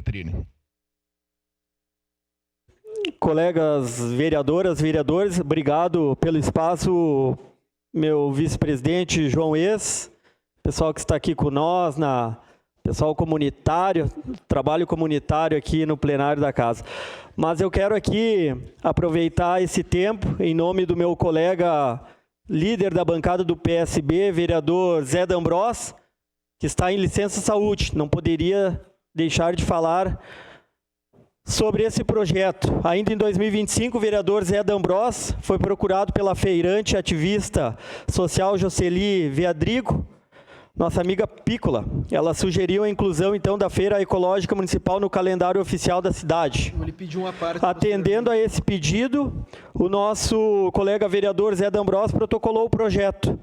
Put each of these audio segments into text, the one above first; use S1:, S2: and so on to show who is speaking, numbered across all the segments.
S1: Petrini.
S2: Colegas vereadoras, vereadores, obrigado pelo espaço, meu vice-presidente João Ex, pessoal que está aqui com nós, pessoal comunitário, trabalho comunitário aqui no plenário da casa. Mas eu quero aqui aproveitar esse tempo, em nome do meu colega líder da bancada do PSB, vereador Zé D'Ambrós, que está em licença saúde, não poderia deixar de falar sobre esse projeto. Ainda em 2025, o vereador Zé D'Ambrós foi procurado pela feirante ativista social Jocely Viadrigo, nossa amiga Pícola. Ela sugeriu a inclusão, então, da Feira Ecológica Municipal no calendário oficial da cidade.
S3: Ele pediu uma parte.
S2: Atendendo a esse pedido, o nosso colega vereador Zé D'Ambrós protocolou o projeto.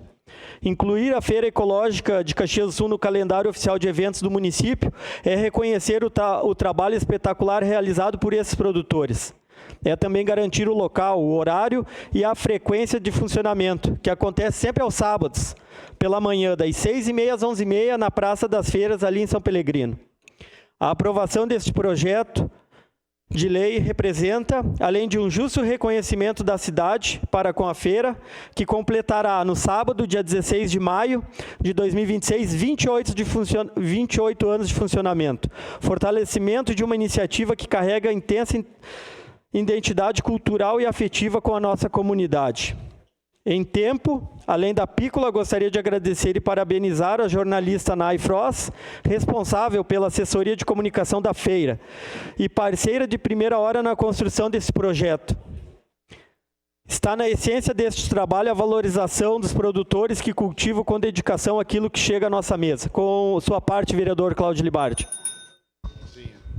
S2: Incluir a Feira Ecológica de Caxias do Sul no calendário oficial de eventos do município é reconhecer o trabalho espetacular realizado por esses produtores. É também garantir o local, o horário e a frequência de funcionamento, que acontece sempre aos sábados, pela manhã, das 6h30 às 11h30, na Praça das Feiras, ali em São Pelegrino. A aprovação deste projeto de lei representa, além de um justo reconhecimento da cidade para com a feira, que completará no sábado, dia 16 de maio de 2026, 28 anos de funcionamento. Fortalecimento de uma iniciativa que carrega intensa identidade cultural e afetiva com a nossa comunidade. Em tempo, além da Pícola, gostaria de agradecer e parabenizar a jornalista Nay Frost, responsável pela assessoria de comunicação da feira e parceira de primeira hora na construção desse projeto. Está na essência deste trabalho a valorização dos produtores que cultivam com dedicação aquilo que chega à nossa mesa. Com sua parte, vereador Cláudio Libardi.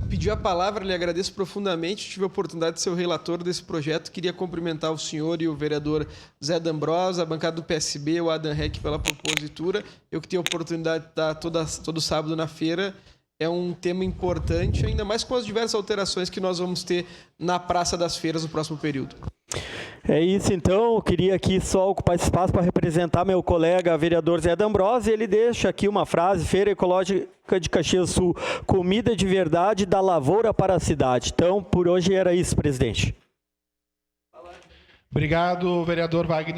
S3: Pediu a palavra, lhe agradeço profundamente. Tive a oportunidade de ser o relator desse projeto. Queria cumprimentar o senhor e o vereador Zé D'Ambrós, a bancada do PSB, o Adam Heck pela propositura. Eu que tenho a oportunidade de estar todo sábado na feira. É um tema importante, ainda mais com as diversas alterações que nós vamos ter na Praça das Feiras no próximo período.
S2: É isso, então. Eu queria aqui só ocupar esse espaço para representar meu colega vereador Zé D'Ambrós, e ele deixa aqui uma frase: Feira Ecológica de Caxias do Sul, comida de verdade da lavoura para a cidade. Então, por hoje era isso, presidente.
S1: Obrigado, vereador Wagner.